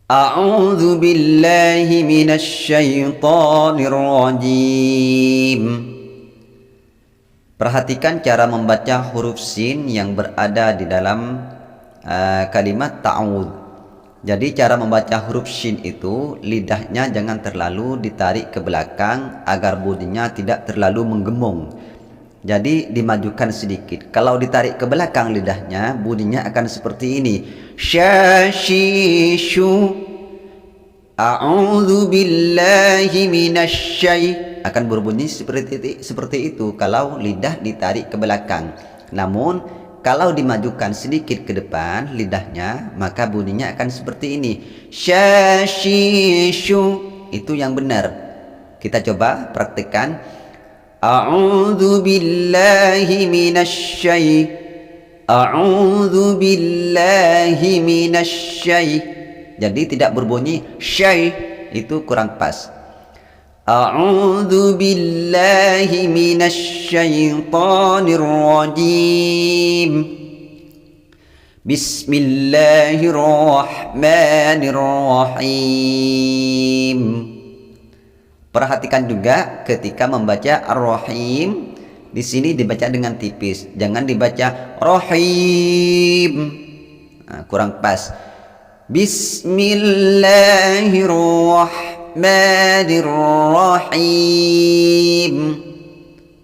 A'udzu billahi minasy syaithanir rajim. Perhatikan cara membaca huruf sin yang berada di dalam kalimat ta'awudz. Jadi cara membaca huruf sin itu lidahnya jangan terlalu ditarik ke belakang agar bunyinya tidak terlalu menggembung. Jadi dimajukan sedikit. Kalau ditarik ke belakang lidahnya, bunyinya akan seperti ini. Syashishu. A'udzu billahi minasy akan berbunyi seperti itu kalau lidah ditarik ke belakang. Namun kalau dimajukan sedikit ke depan lidahnya, maka bunyinya akan seperti ini. Syashishu. Itu yang benar. Kita coba praktikkan. A'udzu billahi minasy A'udzu billahi minasy. Jadi tidak berbunyi syai, itu kurang pas. A'udzu billahi minasy syaithanir rajim. Bismillahirrahmanirrahim. Perhatikan juga ketika membaca Ar-Rahim, di sini dibaca dengan tipis, jangan dibaca Rahim. Kurang pas. Bismillahirrahmanirrahim.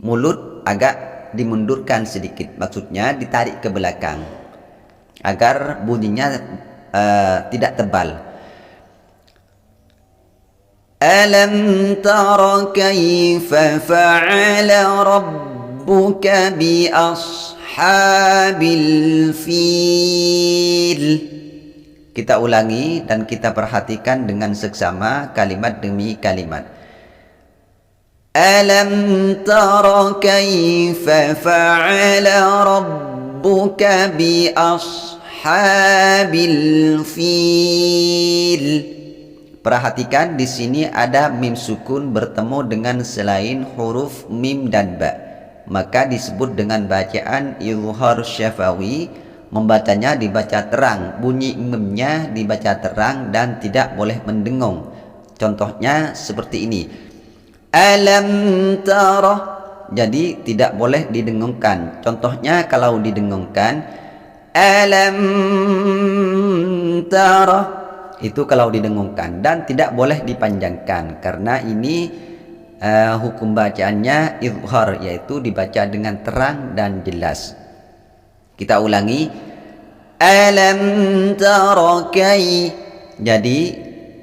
Mulut agak dimundurkan sedikit, maksudnya ditarik ke belakang agar bunyinya tidak tebal. Alam tara kaifa fa'ala rabbuka bi ashabil fil. Kita ulangi dan kita perhatikan dengan seksama kalimat demi kalimat. Alam tara kaifa fa'ala rabbuka bi ashabil fil. Perhatikan di sini ada mim sukun bertemu dengan selain huruf mim dan ba, maka disebut dengan bacaan izhar syafawi. Membacanya dibaca terang, bunyi mimnya dibaca terang dan tidak boleh mendengung. Contohnya seperti ini. Alam tara. Jadi tidak boleh didengungkan. Contohnya kalau didengungkan, alam tara. Itu kalau didengungkan, dan tidak boleh dipanjangkan karena ini hukum bacaannya izhar, yaitu dibaca dengan terang dan jelas. Kita ulangi. Alam tara kai. Jadi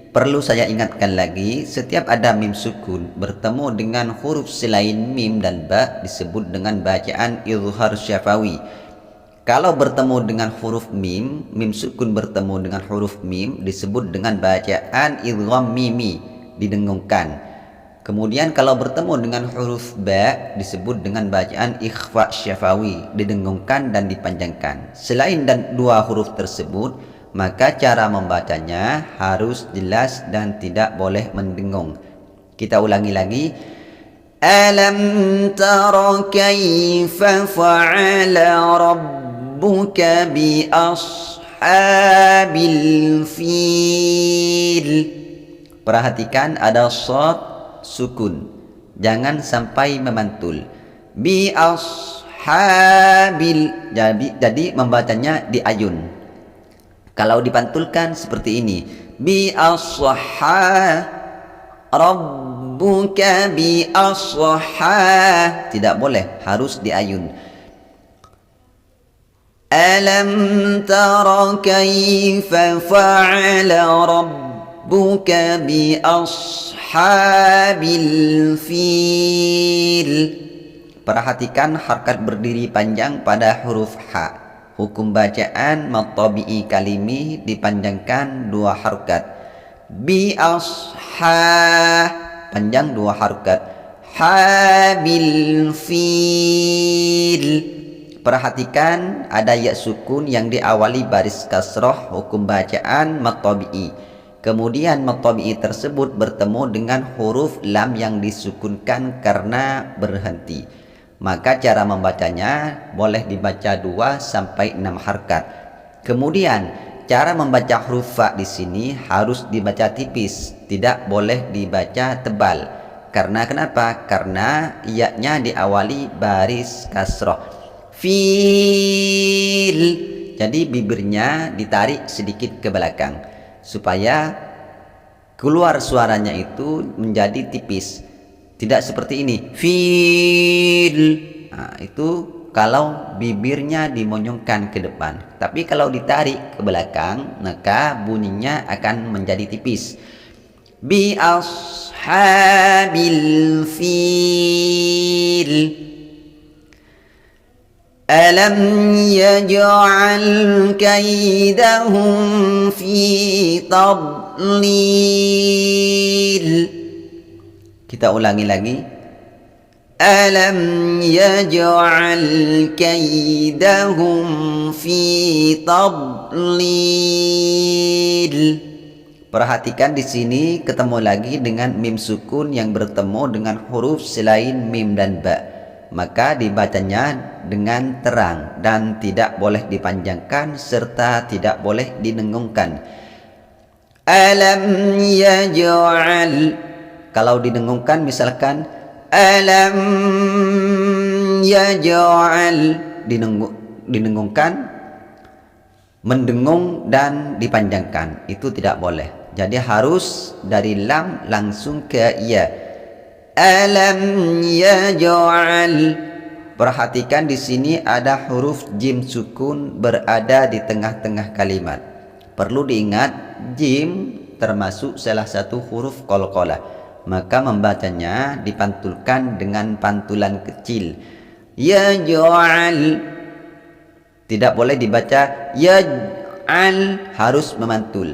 perlu saya ingatkan lagi, setiap ada mim sukun bertemu dengan huruf selain mim dan ba disebut dengan bacaan izhar syafawi. Kalau bertemu dengan huruf mim, mim sukun bertemu dengan huruf mim disebut dengan bacaan idgham mimi, didengungkan. Kemudian kalau bertemu dengan huruf ba disebut dengan bacaan ikhfa syafawi, didengungkan dan dipanjangkan. Selain dan dua huruf tersebut, maka cara membacanya harus jelas dan tidak boleh mendengung. Kita ulangi lagi. Alam tara kaifa fa'ala rabbuka bi ashabil fil. Perhatikan ada shad sukun, jangan sampai memantul. Bi ashabil, jadi membacanya diayun. Kalau dipantulkan seperti ini. Bi rabbuka bi tidak boleh, harus diayun. Alam tara kaifa fa'ala rabbuka bi ashabil fil. Perhatikan harkat berdiri panjang pada huruf ha. Hukum bacaan matabi'i kalimi dipanjangkan dua harkat. Bi panjang dua harkat. Habil fil. Perhatikan ada ya sukun yang diawali baris kasroh, hukum bacaan matabi'i. Kemudian matabi'i tersebut bertemu dengan huruf lam yang disukunkan karena berhenti. Maka cara membacanya boleh dibaca 2 sampai 6 harkat. Kemudian cara membaca huruf fa di sini harus dibaca tipis, tidak boleh dibaca tebal. Karena kenapa? Karena iya-nya diawali baris kasroh. Fil. Jadi bibirnya ditarik sedikit ke belakang supaya keluar suaranya itu menjadi tipis. Tidak seperti ini. Fil. Nah, itu kalau bibirnya dimonyongkan ke depan. Tapi kalau ditarik ke belakang, maka bunyinya akan menjadi tipis. Bi ashabil fil. Alam yaj'al kaidahum fi tadlil. Kita ulangi lagi. Alam yaj'al kaidahum fi tadlil. Perhatikan di sini ketemu lagi dengan mim sukun yang bertemu dengan huruf selain mim dan ba. Maka dibacanya dengan terang dan tidak boleh dipanjangkan serta tidak boleh didengungkan. Alam yaj'al. Kalau didengungkan misalkan alam yaj'al, didengungkan, mendengung dan dipanjangkan, itu tidak boleh. Jadi harus dari lam langsung ke ya. Alam yaj'al. Perhatikan di sini ada huruf jim sukun berada di tengah-tengah kalimat. Perlu diingat, jim termasuk salah satu huruf qalqalah. Maka membacanya dipantulkan dengan pantulan kecil. Yaj'al. Tidak boleh dibaca yaj'al, harus memantul.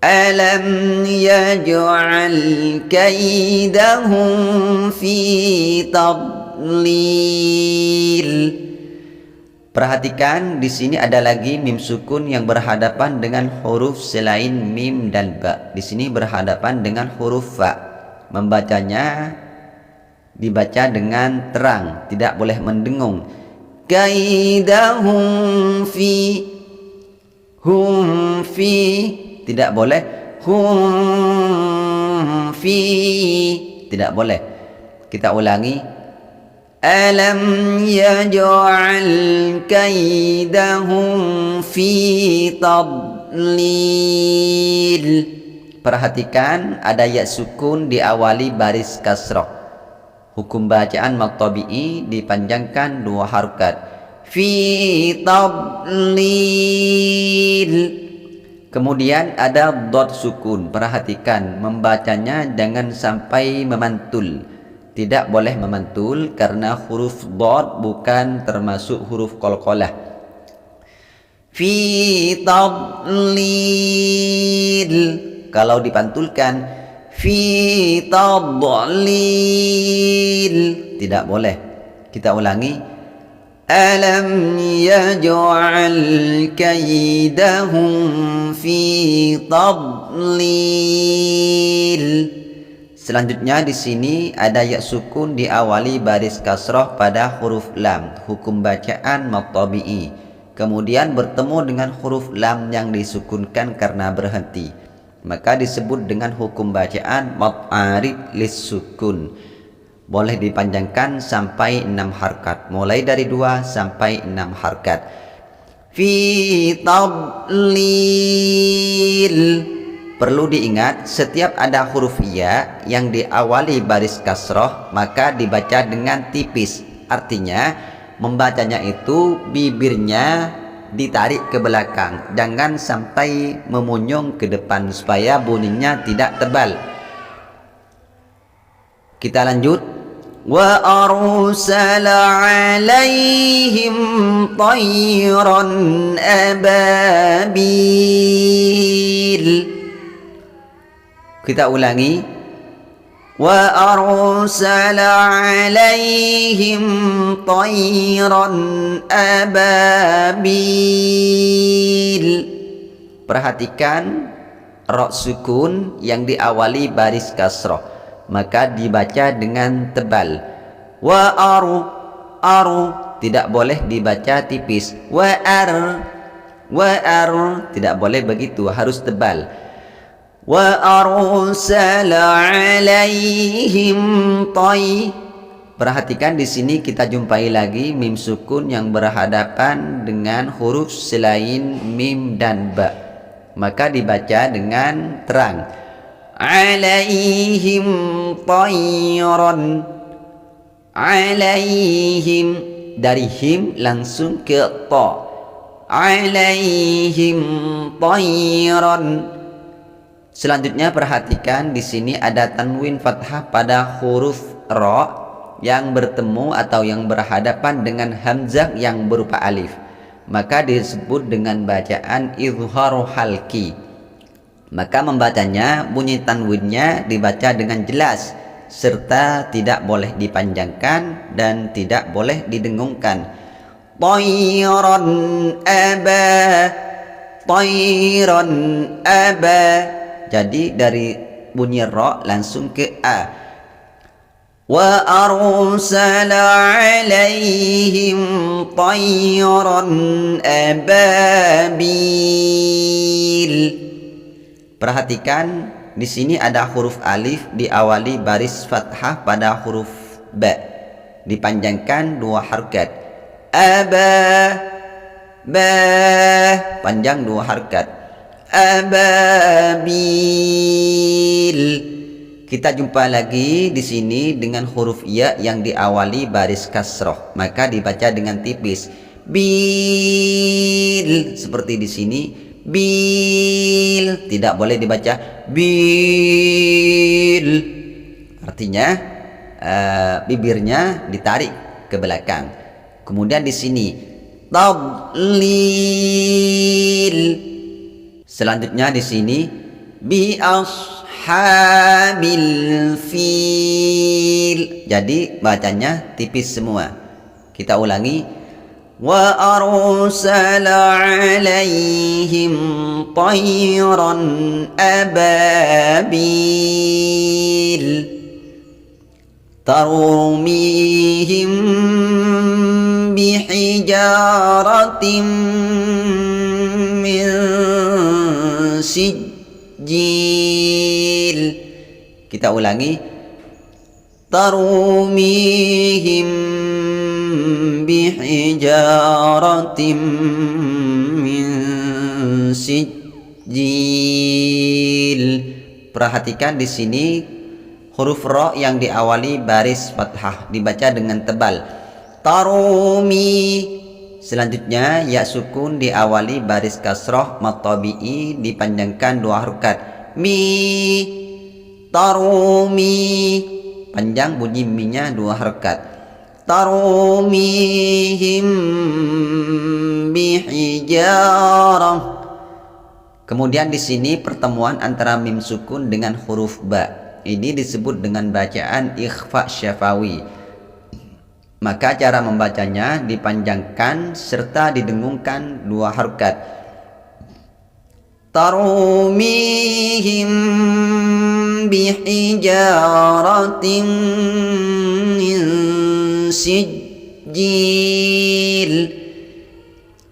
Alam yaj'al kaidahum fi tadlil. Perhatikan di sini ada lagi mim sukun yang berhadapan dengan huruf selain mim dan ba. Di sini berhadapan dengan huruf fa. Membacanya dibaca dengan terang, tidak boleh mendengung. Kaidahum fi, hum fi, tidak boleh. Hum fi, tidak boleh. Kita ulangi. Alam yaj'al kaidahum fi tadlil. Perhatikan ada ya sukun diawali baris kasroh. Hukum bacaan maqtabi'i dipanjangkan 2 harokat. Fi tadlil. Kemudian ada dot sukun. Perhatikan membacanya jangan sampai memantul. Tidak boleh memantul karena huruf dot bukan termasuk huruf qalqalah. Fi tadlil. Kalau dipantulkan fi tadlil, tidak boleh. Kita ulangi. Alam yaj'al kaidahum fi tadlil. Selanjutnya di sini ada ya sukun diawali baris kasroh pada huruf lam. Hukum bacaan maqtabi'i. Kemudian bertemu dengan huruf lam yang disukunkan karena berhenti. Maka disebut dengan hukum bacaan mut'arid lis sukun. Boleh dipanjangkan sampai 6 harkat. Mulai dari 2 sampai 6 harkat. Fi tadlil. Perlu diingat, setiap ada huruf ya yang diawali baris kasroh maka dibaca dengan tipis. Artinya membacanya itu bibirnya ditarik ke belakang, jangan sampai memunyung ke depan supaya bunyinya tidak tebal. Kita lanjut. Wa arsala alaihim tayran ababil. Kita ulangi. Wa arsala alaihim tayran ababil. Perhatikan ra sukun yang diawali baris kasroh, maka dibaca dengan tebal. Wa aru, tidak boleh dibaca tipis. Wa ar, Tidak boleh begitu, harus tebal. Wa arsala alaihim tay. Perhatikan di sini kita jumpai lagi mim sukun yang berhadapan dengan huruf selain mim dan ba. Maka dibaca dengan terang. Alaihim tayran. Alaihim, dari him langsung ke ta. Alaihim tayran. Selanjutnya perhatikan di sini ada tanwin fathah pada huruf ra yang bertemu atau yang berhadapan dengan hamzah yang berupa alif. Maka disebut dengan bacaan izharu halki. Maka membacanya bunyi tanwinnya dibaca dengan jelas serta tidak boleh dipanjangkan dan tidak boleh didengungkan. Tayran aba, tayran aba. Jadi dari bunyi ra langsung ke a. Wa arsala alaihim tayran ababil. Perhatikan di sini ada huruf alif diawali baris fathah pada huruf ba. Dipanjangkan 2 harakat. Aba, ba, panjang 2 harakat. Ababil. Kita jumpa lagi di sini dengan huruf ya yang diawali baris kasroh, maka dibaca dengan tipis. Bil, seperti di sini. Bil, tidak boleh dibaca bil. Artinya bibirnya ditarik ke belakang. Kemudian di sini tadlil. Selanjutnya di sini bi habil fil. Jadi bacanya tipis semua. Kita ulangi. Wa arsala alaihim tayran ababil tarmihim bihijaratin min sijil. Kita ulangi. Tarumihim bihijaratin min sijil. Perhatikan di sini huruf ra yang diawali baris fathah dibaca dengan tebal. Tarumi. Selanjutnya ya sukun diawali baris kasroh matabi'i dipanjangkan 2 harakat. Mi, tarumi, panjang bunyi minya 2 harakat. Tarumihim bihijarah. Kemudian di sini pertemuan antara mim sukun dengan huruf ba. Ini disebut dengan bacaan ikhfa syafawi. Maka cara membacanya dipanjangkan serta didengungkan 2 harakat. Tarumihim bihijaratin min sijil.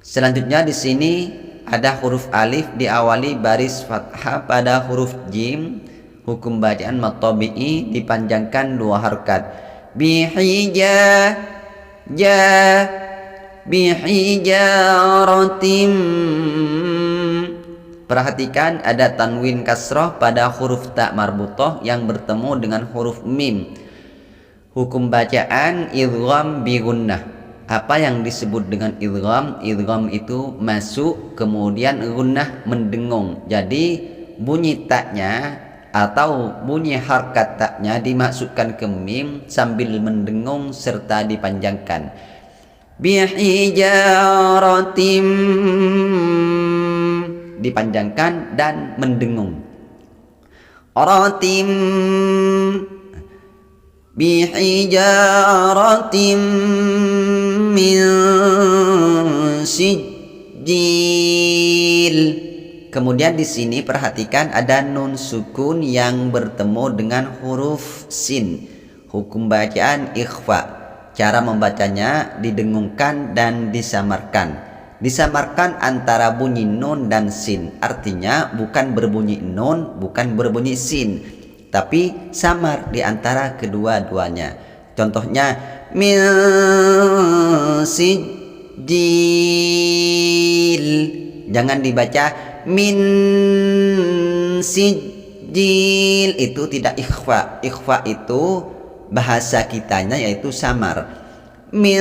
Selanjutnya di sini ada huruf alif diawali baris fathah pada huruf jim. Hukum bacaan matabi'i dipanjangkan 2 harakat. Bihijaratim. Perhatikan ada tanwin kasroh pada huruf ta marbutoh yang bertemu dengan huruf mim. Hukum bacaan idgham bi gunnah. Apa yang disebut dengan idgham? Idgham itu masuk kemudian gunnah mendengung. Jadi bunyi taknya atau bunyi harakat taknya dimasukkan ke mim sambil mendengung serta dipanjangkan. Bihijaratim, dipanjangkan dan mendengung. Ratim, bihijaratim min sijil. Kemudian di sini perhatikan ada nun sukun yang bertemu dengan huruf sin. Hukum bacaan ikhfa. Cara membacanya didengungkan dan disamarkan. Disamarkan antara bunyi nun dan sin. Artinya bukan berbunyi nun, bukan berbunyi sin, tapi samar di antara kedua-duanya. Contohnya min sijil. Jangan dibaca min sijil, itu tidak ikhfa. Ikhfa itu bahasa kitanya yaitu samar. Min,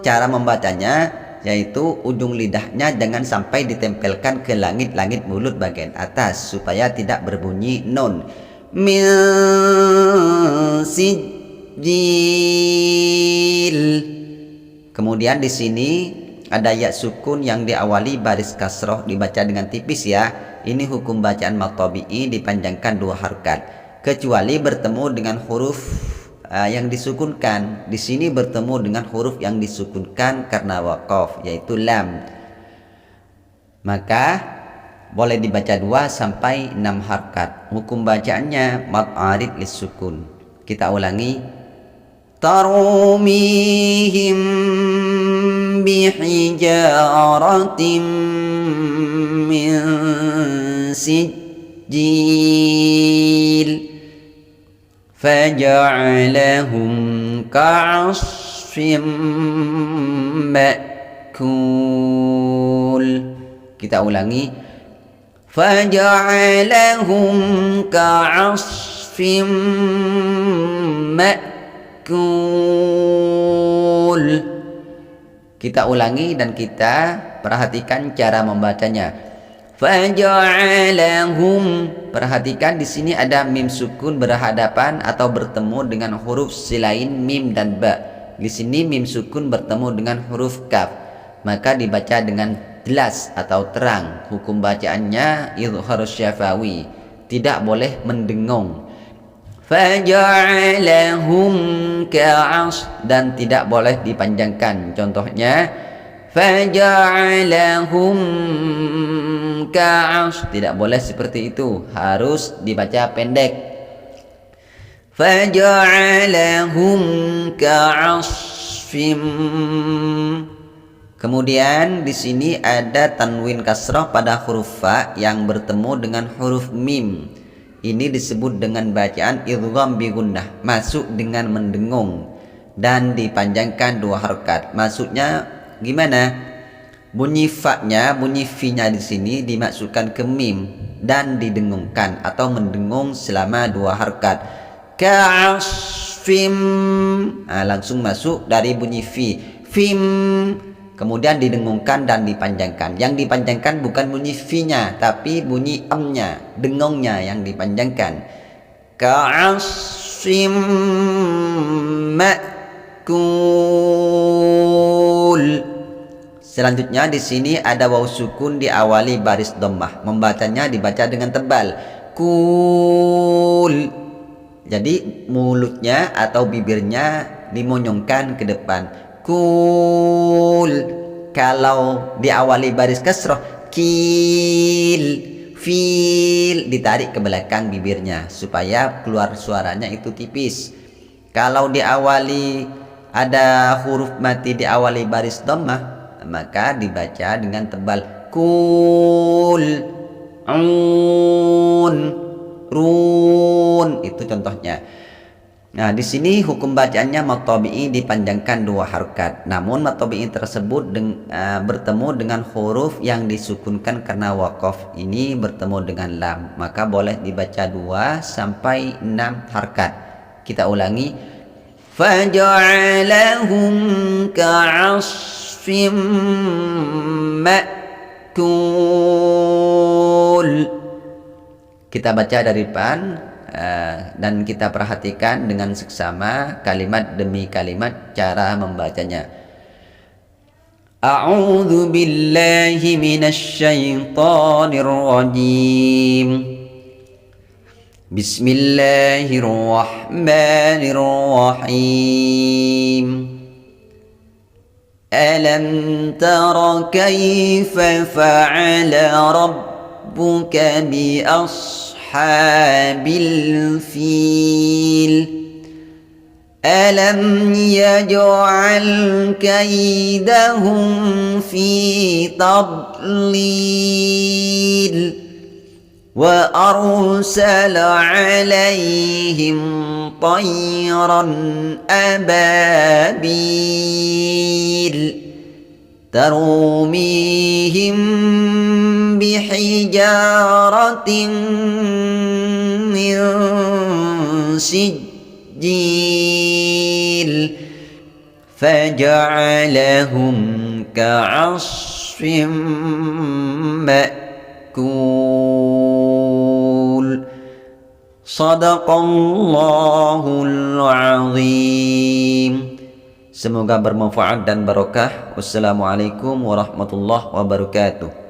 cara membacanya yaitu ujung lidahnya jangan sampai ditempelkan ke langit-langit mulut bagian atas supaya tidak berbunyi nun. Min sijil. Kemudian di sini ada ya sukun yang diawali baris kasroh, dibaca dengan tipis ya. Ini hukum bacaan matabi'i, dipanjangkan 2 harkat kecuali bertemu dengan huruf yang disukunkan. Di sini bertemu dengan huruf yang disukunkan karena waqaf, yaitu lam. Maka boleh dibaca 2 sampai 6 harkat. Hukum bacaannya mad arid lis sukun. Kita ulangi. Tarumihim bihijaratin min sijil فجعلهم كعصف مأكول. Kita ulangi. فجعلهم كعصف مأكول. Kita ulangi dan kita perhatikan cara membacanya. Faja'alahum. Perhatikan di sini ada mim sukun berhadapan atau bertemu dengan huruf selain mim dan ba. Di sini mim sukun bertemu dengan huruf kaf. Maka dibaca dengan jelas atau terang. Hukum bacaannya izharus syafawi, tidak boleh mendengung. Faja'alahum ka'as, dan tidak boleh dipanjangkan. Contohnya faja'alahum ka'as, tidak boleh seperti itu, harus dibaca pendek. Faja'alahum ka'asfim. Kemudian di sini ada tanwin kasrah pada huruf fa yang bertemu dengan huruf mim. Ini disebut dengan bacaan idgham bi gunnah, masuk dengan mendengung dan dipanjangkan 2 harkat. Maksudnya gimana? Bunyi fa-nya, bunyi fi-nya di sini dimasukkan ke mim dan didengungkan atau mendengung selama 2 harkat. Ka'asfim. Langsung masuk dari bunyi fi. Fim. Kemudian didengungkan dan dipanjangkan. Yang dipanjangkan bukan bunyi fi-nya, tapi bunyi am-nya, dengungnya yang dipanjangkan. Ka'asfim ma'kul. Selanjutnya di sini ada waw sukun diawali baris dhammah. Membacanya dibaca dengan tebal. Kul. Jadi mulutnya atau bibirnya dimonyongkan ke depan. Kul. Kalau diawali baris kasroh, kil. Fil, ditarik ke belakang bibirnya supaya keluar suaranya itu tipis. Kalau diawali ada huruf mati diawali baris dhammah, maka dibaca dengan tebal. Kul, un, run, itu contohnya. Nah, di sini hukum bacaannya matabi'i dipanjangkan 2 harkat. Namun matabi'i tersebut bertemu dengan huruf yang disukunkan karena waqaf. Ini bertemu dengan lam, maka boleh dibaca 2 sampai 6 harkat. Kita ulangi. Faja'alahum ka'asfim ma'kul. Kita baca dari depan dan kita perhatikan dengan seksama kalimat demi kalimat cara membacanya. A'udzu billahi minasy syaithanir rajim. Bismillahirrahmanirrahim. Alam tara kaifa fa'ala rabbuka bi ashabil fil. ألم يجعل كيدهم في تضليل وأرسل عليهم طيرا أبابيل ترميهم بحجارة من سجيل فجعلهم كعصف مأكول. Sadaqallahul azim. Semoga bermanfaat dan barokah. Wassalamualaikum warahmatullahi wabarakatuh.